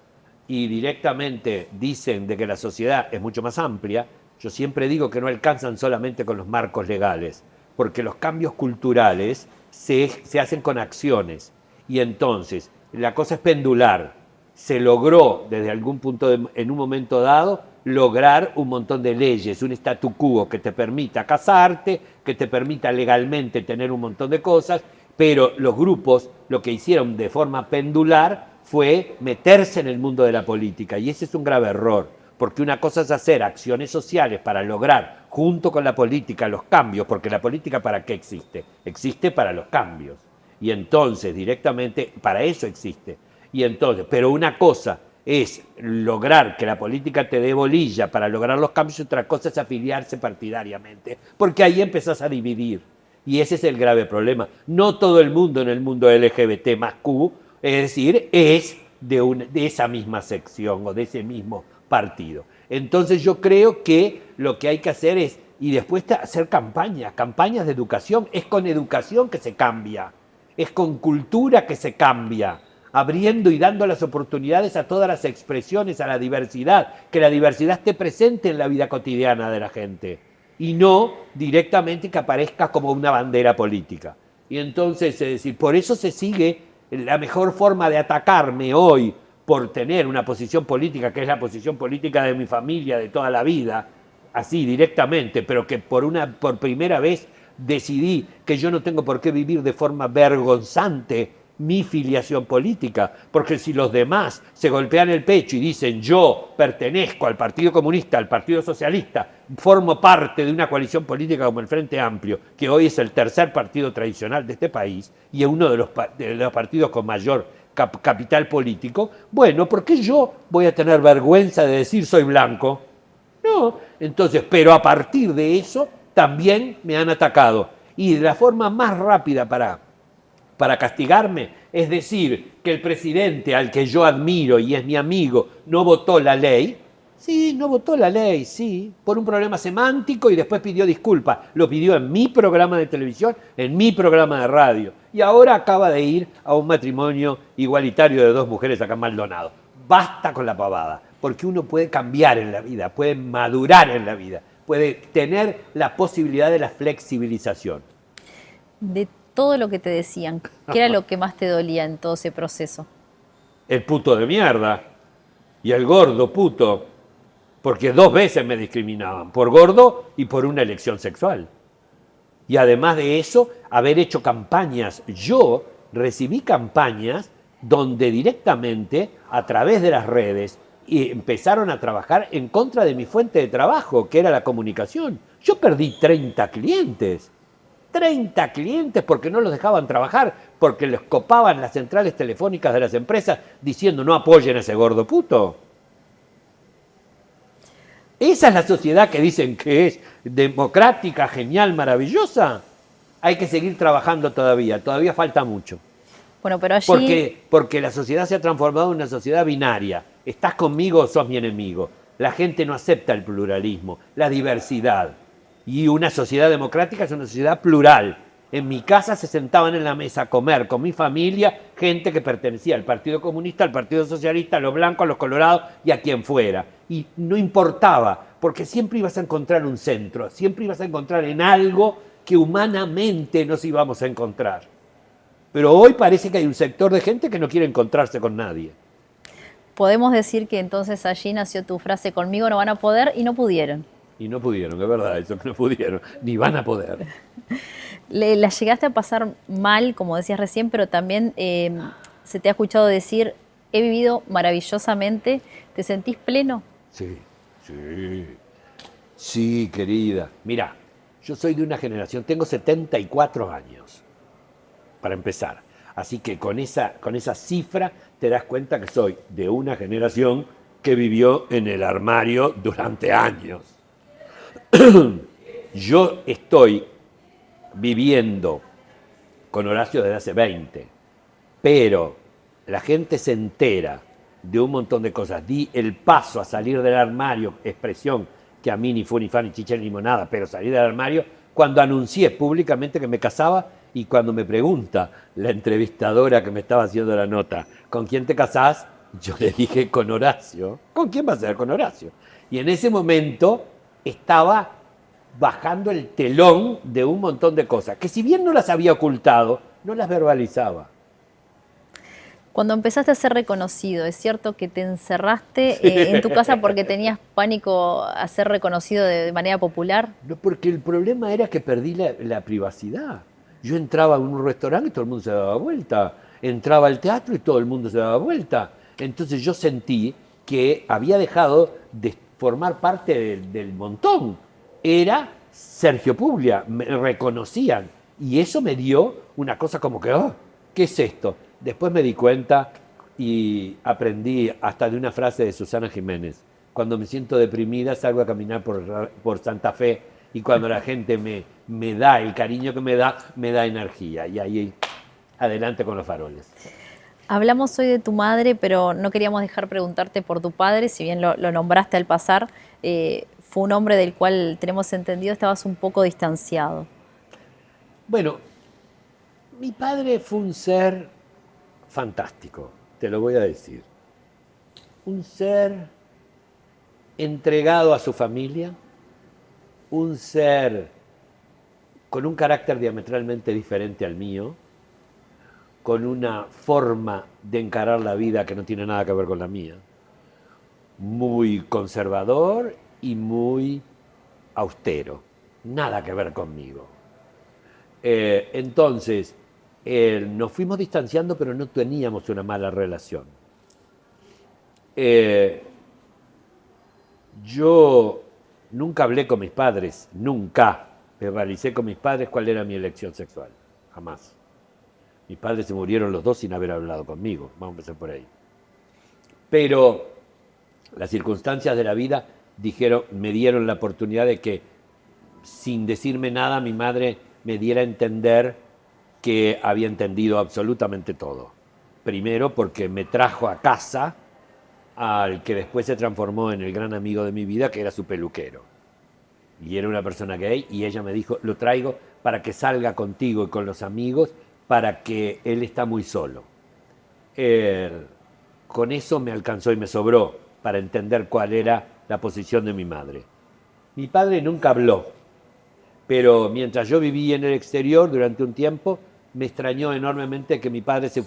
y directamente dicen de que la sociedad es mucho más amplia, yo siempre digo que no alcanzan solamente con los marcos legales, porque los cambios culturales se hacen con acciones. Y entonces, la cosa es pendular. Se logró, desde algún punto, en un momento dado, lograr un montón de leyes, un statu quo que te permita casarte, que te permita legalmente tener un montón de cosas, pero los grupos lo que hicieron de forma pendular fue meterse en el mundo de la política, y ese es un grave error, porque una cosa es hacer acciones sociales para lograr, junto con la política, los cambios, porque la política ¿para qué existe? Existe para los cambios, y entonces directamente para eso existe. Y entonces, pero una cosa es lograr que la política te dé bolilla para lograr los cambios, y otra cosa es afiliarse partidariamente, porque ahí empezás a dividir. Y ese es el grave problema. No todo el mundo en el mundo LGBT más Q, es decir, es de esa misma sección o de ese mismo partido. Entonces yo creo que lo que hay que hacer es, y después hacer campañas de educación. Es con educación que se cambia, es con cultura que se cambia, abriendo y dando las oportunidades a todas las expresiones, a la diversidad, que la diversidad esté presente en la vida cotidiana de la gente y no directamente que aparezca como una bandera política. Y entonces, es decir, por eso se sigue la mejor forma de atacarme hoy por tener una posición política, que es la posición política de mi familia de toda la vida, así directamente, pero que por primera vez decidí que yo no tengo por qué vivir de forma vergonzante mi filiación política, porque si los demás se golpean el pecho y dicen yo pertenezco al Partido Comunista, al Partido Socialista, formo parte de una coalición política como el Frente Amplio, que hoy es el tercer partido tradicional de este país y es uno de los partidos con mayor capital político, bueno, ¿por qué yo voy a tener vergüenza de decir soy blanco? No, entonces, pero a partir de eso también me han atacado. Y de la forma más rápida para castigarme es decir que el presidente al que yo admiro y es mi amigo no votó la ley. Sí, no votó la ley, sí, por un problema semántico y después pidió disculpas. Lo pidió en mi programa de televisión, en mi programa de radio. Y ahora acaba de ir a un matrimonio igualitario de 2 mujeres acá en Maldonado. Basta con la pavada, porque uno puede cambiar en la vida, puede madurar en la vida, puede tener la posibilidad de la flexibilización. De todo lo que te decían, ¿qué era lo que más te dolía en todo ese proceso? El puto de mierda y el gordo puto, porque 2 veces me discriminaban, por gordo y por una elección sexual. Y además de eso, haber hecho campañas. Yo recibí campañas donde directamente, a través de las redes, empezaron a trabajar en contra de mi fuente de trabajo, que era la comunicación. Yo perdí 30 clientes. 30 clientes porque no los dejaban trabajar, porque les copaban las centrales telefónicas de las empresas diciendo no apoyen a ese gordo puto. ¿Esa es la sociedad que dicen que es democrática, genial, maravillosa? Hay que seguir trabajando todavía falta mucho. Bueno, pero allí... Porque la sociedad se ha transformado en una sociedad binaria. ¿Estás conmigo o sos mi enemigo? La gente no acepta el pluralismo, la diversidad. Y una sociedad democrática es una sociedad plural. En mi casa se sentaban en la mesa a comer con mi familia gente que pertenecía al Partido Comunista, al Partido Socialista, a los blancos, a los colorados y a quien fuera. Y no importaba, porque siempre ibas a encontrar un centro, siempre ibas a encontrar en algo que humanamente nos íbamos a encontrar. Pero hoy parece que hay un sector de gente que no quiere encontrarse con nadie. Podemos decir que entonces allí nació tu frase, conmigo no van a poder, y no pudieron. Y no pudieron, es verdad, eso que no pudieron, ni van a poder. La llegaste a pasar mal, como decías recién, pero también se te ha escuchado decir, he vivido maravillosamente. ¿Te sentís pleno? Sí, sí, sí, querida. Mira, yo soy de una generación, tengo 74 años, para empezar. Así que con esa cifra te das cuenta que soy de una generación que vivió en el armario durante años. Yo estoy viviendo con Horacio desde hace 20, pero la gente se entera de un montón de cosas. Di el paso a salir del armario, expresión que a mí ni fue ni fan ni chicha ni limonada, pero salir del armario cuando anuncié públicamente que me casaba y cuando me pregunta la entrevistadora que me estaba haciendo la nota, ¿con quién te casás? Yo le dije, con Horacio. ¿Con quién va a ser? Con Horacio. Y en ese momento estaba bajando el telón de un montón de cosas, que si bien no las había ocultado, no las verbalizaba. Cuando empezaste a ser reconocido, ¿es cierto que te encerraste en tu casa porque tenías pánico a ser reconocido de manera popular? No, porque el problema era que perdí la privacidad. Yo entraba a un restaurante y todo el mundo se daba vuelta. Entraba al teatro y todo el mundo se daba vuelta. Entonces yo sentí que había dejado de formar parte del montón. Era Sergio Puglia, me reconocían. Y eso me dio una cosa como que, oh, ¿qué es esto? Después me di cuenta y aprendí hasta de una frase de Susana Jiménez. Cuando me siento deprimida salgo a caminar por Santa Fe y cuando la gente me da el cariño que me da energía. Y ahí adelante con los faroles. Hablamos hoy de tu madre, pero no queríamos dejar preguntarte por tu padre, si bien lo nombraste al pasar, fue un hombre del cual tenemos entendido estabas un poco distanciado. Bueno, mi padre fue un ser fantástico, te lo voy a decir. Un ser entregado a su familia, un ser con un carácter diametralmente diferente al mío, con una forma de encarar la vida que no tiene nada que ver con la mía, muy conservador y muy austero, nada que ver conmigo. Entonces, nos fuimos distanciando, pero no teníamos una mala relación. Yo nunca hablé con mis padres, nunca verbalicé con mis padres cuál era mi elección sexual, jamás. Mis padres se murieron los dos sin haber hablado conmigo, vamos a empezar por ahí. Pero las circunstancias de la vida me dieron la oportunidad de que, sin decirme nada, mi madre me diera a entender que había entendido absolutamente todo. Primero porque me trajo a casa al que después se transformó en el gran amigo de mi vida, que era su peluquero. Y era una persona gay, y ella me dijo, lo traigo para que salga contigo y con los amigos, para que él está muy solo. Con eso me alcanzó y me sobró para entender cuál era la posición de mi madre. Mi padre nunca habló, pero mientras yo viví en el exterior durante un tiempo, me extrañó enormemente que mi padre se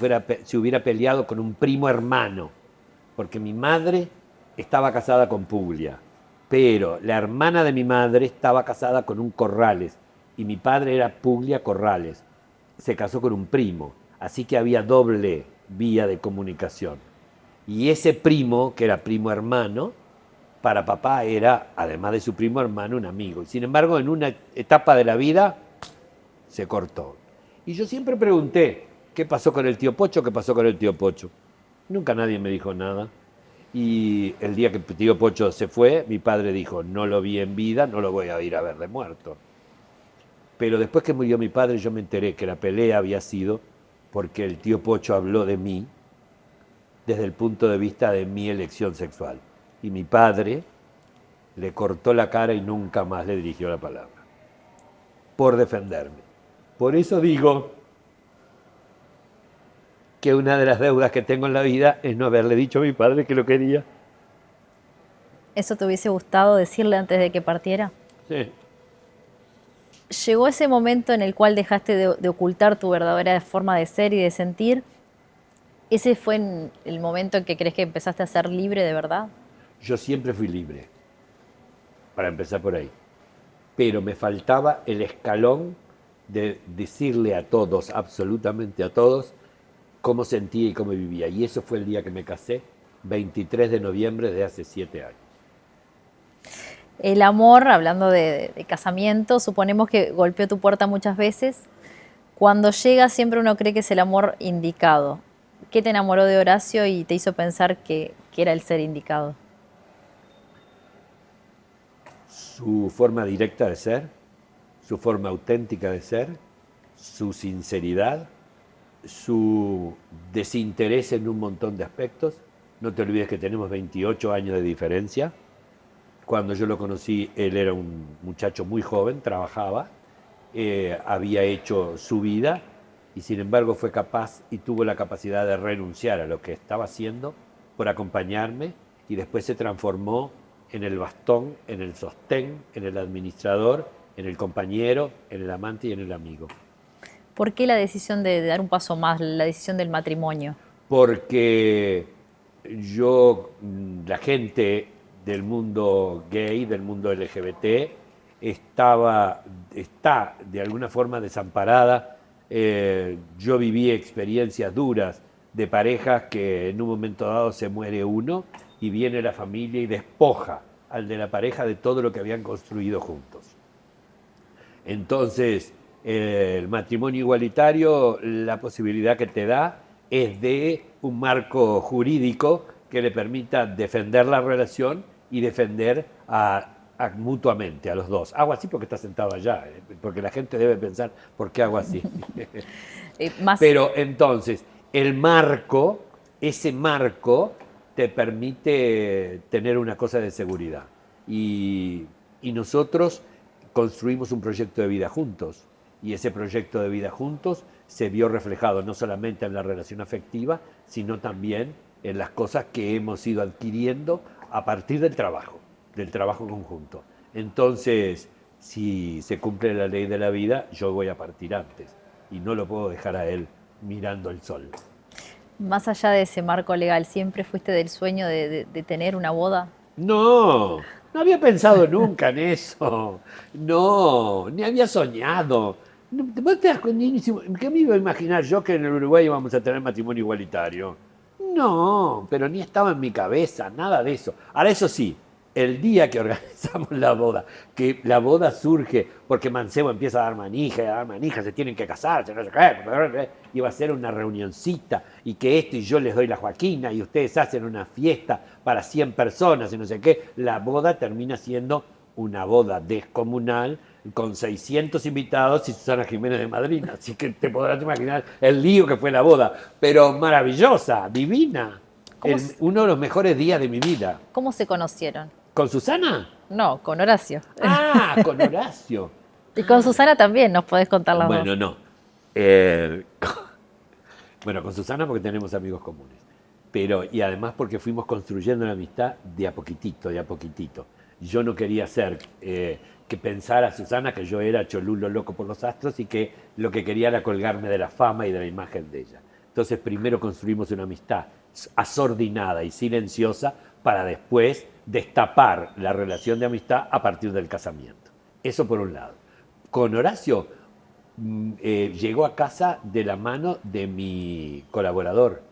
hubiera peleado con un primo hermano, porque mi madre estaba casada con Puglia, pero la hermana de mi madre estaba casada con un Corrales, y mi padre era Puglia Corrales. Se casó con un primo, así que había doble vía de comunicación. Y ese primo, que era primo hermano, para papá era, además de su primo hermano, un amigo. Y sin embargo, en una etapa de la vida, se cortó. Y yo siempre pregunté, ¿qué pasó con el tío Pocho? ¿Qué pasó con el tío Pocho? Nunca nadie me dijo nada. Y el día que el tío Pocho se fue, mi padre dijo, no lo vi en vida, no lo voy a ir a ver de muerto. Pero después que murió mi padre, yo me enteré que la pelea había sido porque el tío Pocho habló de mí desde el punto de vista de mi elección sexual. Y mi padre le cortó la cara y nunca más le dirigió la palabra, por defenderme. Por eso digo que una de las deudas que tengo en la vida es no haberle dicho a mi padre que lo quería. ¿Eso te hubiese gustado decirle antes de que partiera? Sí. ¿Llegó ese momento en el cual dejaste de ocultar tu verdadera forma de ser y de sentir? ¿Ese fue el momento en que crees que empezaste a ser libre de verdad? Yo siempre fui libre, para empezar por ahí. Pero me faltaba el escalón de decirle a todos, absolutamente a todos, cómo sentía y cómo vivía. Y eso fue el día que me casé, 23 de noviembre de hace 7 años. El amor, hablando de casamiento, suponemos que golpeó tu puerta muchas veces. Cuando llega siempre uno cree que es el amor indicado. ¿Qué te enamoró de Horacio y te hizo pensar que era el ser indicado? Su forma directa de ser, su forma auténtica de ser, su sinceridad, su desinterés en un montón de aspectos. No te olvides que tenemos 28 años de diferencia. Cuando yo lo conocí, él era un muchacho muy joven, trabajaba, había hecho su vida y sin embargo fue capaz y tuvo la capacidad de renunciar a lo que estaba haciendo por acompañarme y después se transformó en el bastón, en el sostén, en el administrador, en el compañero, en el amante y en el amigo. ¿Por qué la decisión de dar un paso más, la decisión del matrimonio? Porque la gente del mundo gay, del mundo LGBT, está de alguna forma desamparada. Yo viví experiencias duras de parejas que en un momento dado se muere uno y viene la familia y despoja al de la pareja de todo lo que habían construido juntos. Entonces, el matrimonio igualitario, la posibilidad que te da es de un marco jurídico que le permita defender la relación y defender mutuamente a los dos. Hago así porque está sentado allá, porque la gente debe pensar, ¿por qué hago así? Pero entonces, ese marco te permite tener una cosa de seguridad. Y nosotros construimos un proyecto de vida juntos. Y ese proyecto de vida juntos se vio reflejado no solamente en la relación afectiva, sino también en las cosas que hemos ido adquiriendo a partir del trabajo conjunto. Entonces, si se cumple la ley de la vida, yo voy a partir antes y no lo puedo dejar a él mirando el sol. Más allá de ese marco legal, ¿siempre fuiste del sueño de tener una boda? No, no había pensado nunca en eso. No, ni había soñado. ¿Vos te das cuenta? ¿Qué me iba a imaginar yo que en el Uruguay íbamos a tener matrimonio igualitario? No, pero ni estaba en mi cabeza, nada de eso. Ahora, eso sí, el día que organizamos la boda, que la boda surge porque Mancebo empieza a dar manija, se tienen que casar, no sé qué, iba a ser una reunioncita y que esto y yo les doy la Joaquina y ustedes hacen una fiesta para 100 personas y no sé qué, la boda termina siendo una boda descomunal con 600 invitados y Susana Jiménez de madrina. Así que te podrás imaginar el lío que fue la boda, pero maravillosa, divina. Uno de los mejores días de mi vida. ¿Cómo se conocieron? ¿Con Susana? No, con Horacio. Ah, con Horacio. Y con Susana también nos podés contar las Bueno, dos. no. Bueno, con Susana porque tenemos amigos comunes. Y además porque fuimos construyendo la amistad de a poquitito, de a poquitito. Yo no quería hacer que pensara Susana que yo era cholulo loco por los astros y que lo que quería era colgarme de la fama y de la imagen de ella. Entonces primero construimos una amistad asordinada y silenciosa para después destapar la relación de amistad a partir del casamiento. Eso por un lado. Con Horacio llegó a casa de la mano de mi colaborador.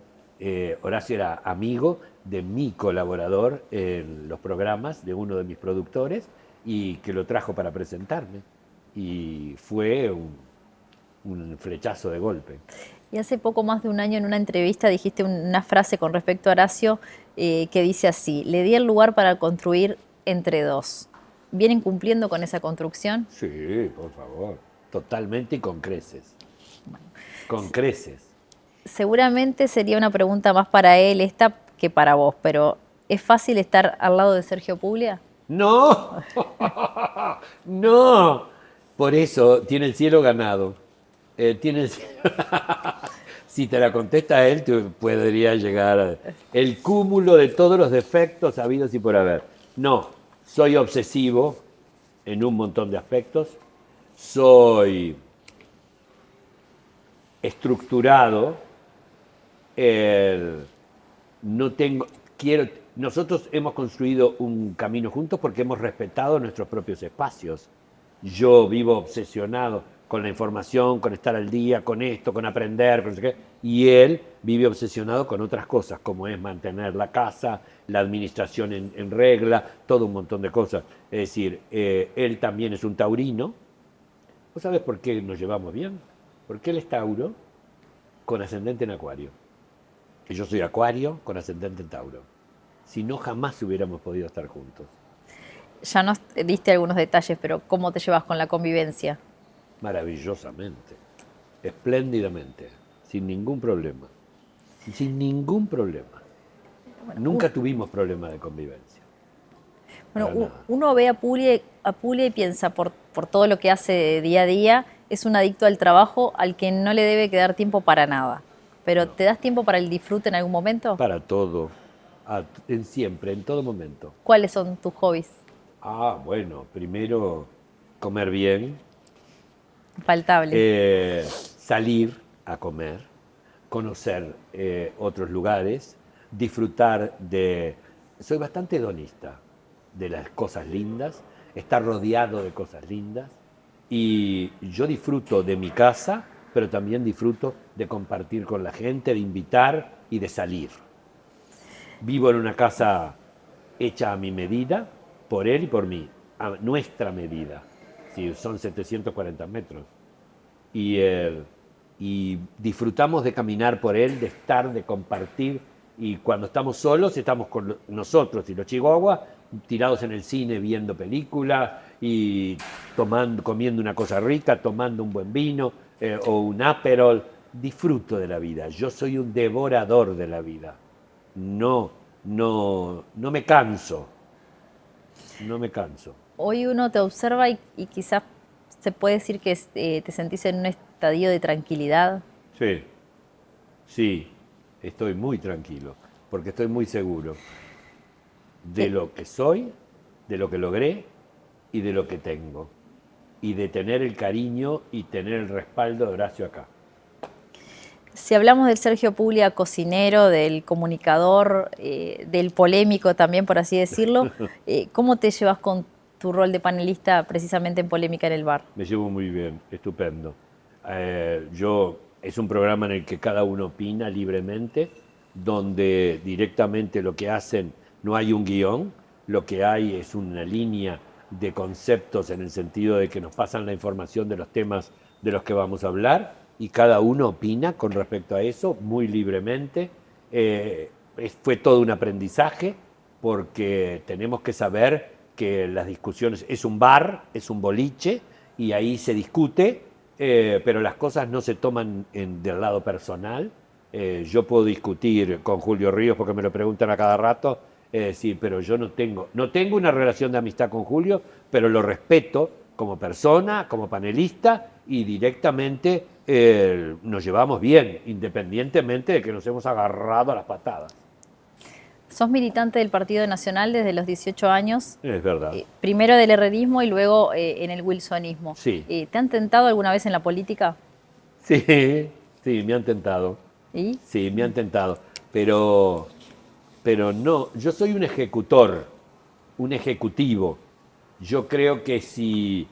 Horacio era amigo de mi colaborador en los programas, de uno de mis productores, y que lo trajo para presentarme. Y fue un flechazo de golpe. Y hace poco más de un año en una entrevista dijiste una frase con respecto a Horacio que dice así: le di el lugar para construir entre dos. ¿Vienen cumpliendo con esa construcción? Sí, por favor. Totalmente y con creces. Con creces. Seguramente sería una pregunta más para él esta que para vos, pero ¿es fácil estar al lado de Sergio Puglia? No, no. Por eso tiene el cielo ganado. Tiene el cielo... Si te la contesta él, te podría llegar el cúmulo de todos los defectos habidos y por haber. No, soy obsesivo en un montón de aspectos. Soy estructurado. No tengo, quiero, nosotros hemos construido un camino juntos porque hemos respetado nuestros propios espacios. Yo vivo obsesionado con la información, con estar al día, con esto, con aprender, con no sé qué, y él vive obsesionado con otras cosas, como es mantener la casa, la administración en regla, todo un montón de cosas. Es decir, él también es un taurino. ¿Vos sabés por qué nos llevamos bien? Porque él es Tauro con ascendente en Acuario. Y yo soy Acuario con ascendente en Tauro. Si no, jamás hubiéramos podido estar juntos. Ya nos diste algunos detalles, pero ¿cómo te llevas con la convivencia? Maravillosamente, espléndidamente, sin ningún problema. Sin ningún problema. Nunca tuvimos problema de convivencia. Bueno, Para nada. uno ve a Puglia y piensa por todo lo que hace día a día, es un adicto al trabajo al que no le debe quedar tiempo para nada. Pero No. ¿te das tiempo para el disfrute en algún momento? Para todo, siempre, en todo momento. ¿Cuáles son tus hobbies? Bueno, primero comer bien, Infaltables. salir a comer, conocer otros lugares, disfrutar de... Soy bastante hedonista de las cosas lindas, estar rodeado de cosas lindas y yo disfruto de mi casa, pero también disfruto de compartir con la gente, de invitar y de salir. Vivo en una casa hecha a mi medida, por él y por mí, a nuestra medida. Sí, son 740 metros. Y disfrutamos de caminar por él, de estar, de compartir. Y cuando estamos solos, estamos con nosotros y los chihuahuas tirados en el cine viendo películas y comiendo una cosa rica, tomando un buen vino o un aperol. Disfruto de la vida. Yo soy un devorador de la vida. No me canso. No me canso. Hoy uno te observa y quizás se puede decir que te sentís en un estadio de tranquilidad. Sí, sí, estoy muy tranquilo, porque estoy muy seguro de lo que soy, de lo que logré y de lo que tengo. Y de tener el cariño y tener el respaldo de Horacio acá. Si hablamos del Sergio Puglia cocinero, del comunicador, del polémico también, por así decirlo, ¿cómo te llevas con tu rol de panelista precisamente en Polémica en el Bar? Me llevo muy bien, estupendo. Es un programa en el que cada uno opina libremente, donde directamente lo que hacen no hay un guión, lo que hay es una línea de conceptos en el sentido de que nos pasan la información de los temas de los que vamos a hablar y cada uno opina con respecto a eso muy libremente. Fue todo un aprendizaje porque tenemos que saber que las discusiones, es un bar, es un boliche y ahí se discute, pero las cosas no se toman del lado personal. Yo puedo discutir con Julio Ríos porque me lo preguntan a cada rato, sí, pero yo no tengo una relación de amistad con Julio, pero lo respeto como persona, como panelista y directamente nos llevamos bien, independientemente de que nos hemos agarrado a las patadas. Sos militante del Partido Nacional desde los 18 años, Es verdad. Primero del herrerismo y luego en el wilsonismo. Sí. ¿Te han tentado alguna vez en la política? Sí, sí, me han tentado. ¿Y? Sí, me han tentado. Pero no, yo soy un ejecutor, un ejecutivo. Yo creo que si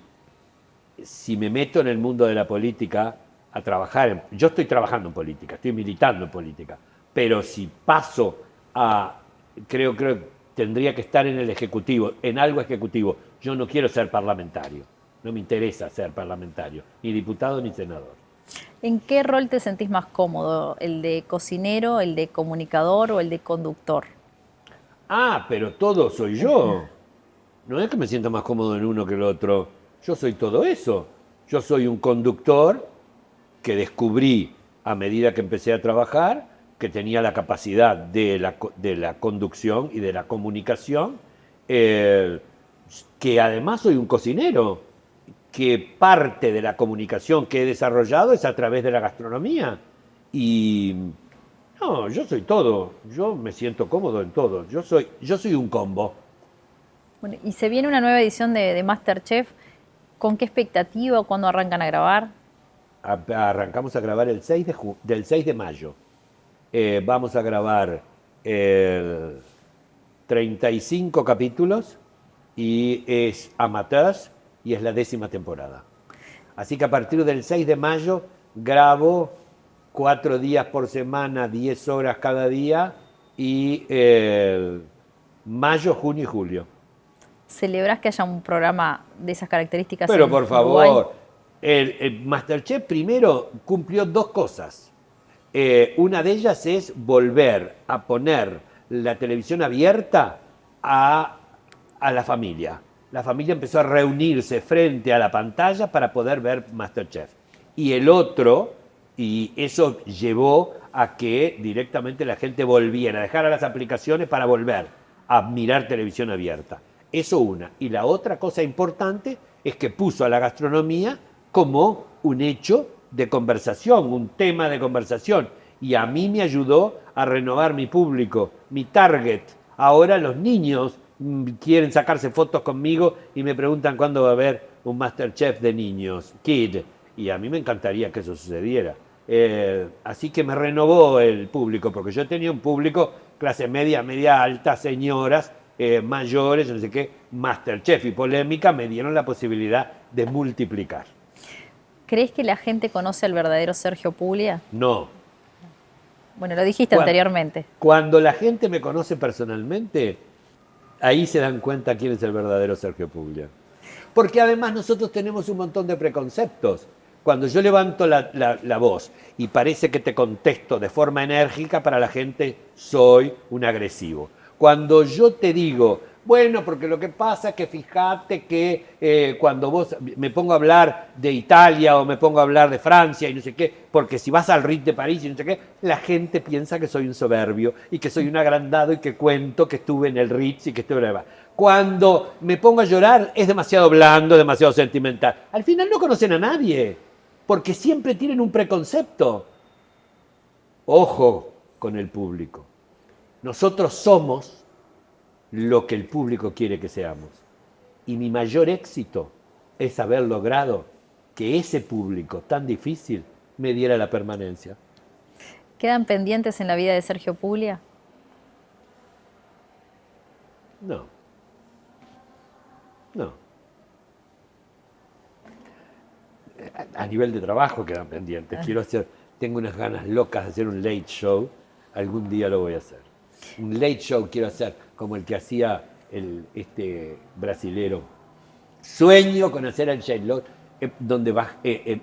me meto en el mundo de la política a trabajar, yo estoy trabajando en política, estoy militando en política, pero si paso creo que tendría que estar en el ejecutivo, en algo ejecutivo. Yo no quiero ser parlamentario, no me interesa ser parlamentario, ni diputado ni senador. ¿En qué rol te sentís más cómodo? ¿El de cocinero, el de comunicador o el de conductor? Pero todo soy yo. No es que me sienta más cómodo en uno que el otro. Yo soy todo eso. Yo soy un conductor que descubrí a medida que empecé a trabajar, que tenía la capacidad de la conducción y de la comunicación, que además soy un cocinero, que parte de la comunicación que he desarrollado es a través de la gastronomía. Y no, yo soy todo, yo me siento cómodo en todo, yo soy un combo. Bueno, y se viene una nueva edición de MasterChef. ¿Con qué expectativa? ¿Cuándo arrancan a grabar? Arrancamos a grabar del 6 de mayo. Vamos a grabar 35 capítulos y es amateurs y es la 10ª temporada. Así que a partir del 6 de mayo grabo 4 días por semana, 10 horas cada día y mayo, junio y julio. ¿Celebrás que haya un programa de esas características Pero en por Uruguay? favor, el MasterChef primero cumplió 2 cosas. Una de ellas es volver a poner la televisión abierta a la familia. La familia empezó a reunirse frente a la pantalla para poder ver MasterChef. Y el otro, y eso llevó a que directamente la gente volviera, dejara las aplicaciones para volver a mirar televisión abierta. Eso una. Y la otra cosa importante es que puso a la gastronomía como un hecho de conversación, un tema de conversación. Y a mí me ayudó a renovar mi público, mi target. Ahora los niños quieren sacarse fotos conmigo y me preguntan cuándo va a haber un MasterChef de niños, Kid. Y a mí me encantaría que eso sucediera. Así que me renovó el público, porque yo tenía un público clase media, media alta, señoras, mayores, no sé qué. MasterChef y Polémica me dieron la posibilidad de multiplicar. ¿Crees que la gente conoce al verdadero Sergio Puglia? No. Bueno, lo dijiste anteriormente. Cuando la gente me conoce personalmente, ahí se dan cuenta quién es el verdadero Sergio Puglia. Porque además nosotros tenemos un montón de preconceptos. Cuando yo levanto la voz y parece que te contesto de forma enérgica, para la gente soy un agresivo. Cuando yo te digo, bueno, porque lo que pasa es que fíjate que cuando vos me pongo a hablar de Italia o me pongo a hablar de Francia y no sé qué, porque si vas al Ritz de París y no sé qué, la gente piensa que soy un soberbio y que soy un agrandado y que cuento que estuve en el Ritz y que estuve en el... Cuando me pongo a llorar es demasiado blando, demasiado sentimental. Al final no conocen a nadie, porque siempre tienen un preconcepto. Ojo con el público. Nosotros somos lo que el público quiere que seamos. Y mi mayor éxito es haber logrado que ese público tan difícil me diera la permanencia. ¿Quedan pendientes en la vida de Sergio Puglia? No. No. A nivel de trabajo quedan pendientes. Tengo unas ganas locas de hacer un late show. Algún día lo voy a hacer. Un late show quiero hacer, como el que hacía este brasilero. Sueño con hacer el J-Lo, donde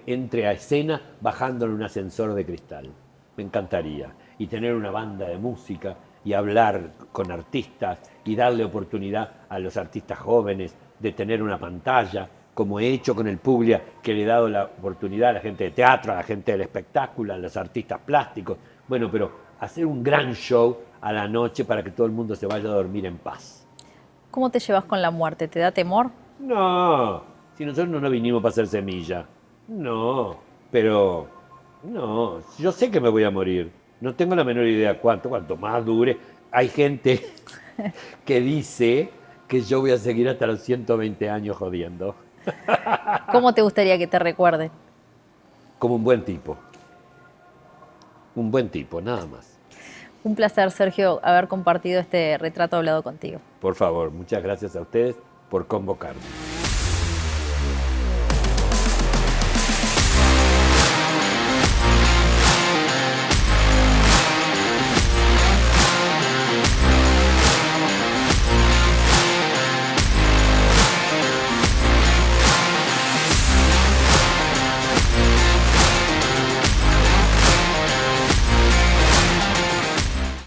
entre a escena bajando en un ascensor de cristal. Me encantaría. Y tener una banda de música y hablar con artistas y darle oportunidad a los artistas jóvenes de tener una pantalla, como he hecho con el Puglia, que le he dado la oportunidad a la gente de teatro, a la gente del espectáculo, a los artistas plásticos. Bueno, pero hacer un gran show a la noche para que todo el mundo se vaya a dormir en paz. ¿Cómo te llevas con la muerte? ¿Te da temor? No, si nosotros no vinimos para hacer semilla. No, pero no, yo sé que me voy a morir. No tengo la menor idea cuánto más dure. Hay gente que dice que yo voy a seguir hasta los 120 años jodiendo. ¿Cómo te gustaría que te recuerden? Como un buen tipo. Un buen tipo, nada más. Un placer, Sergio, haber compartido este retrato hablado contigo. Por favor, muchas gracias a ustedes por convocarme.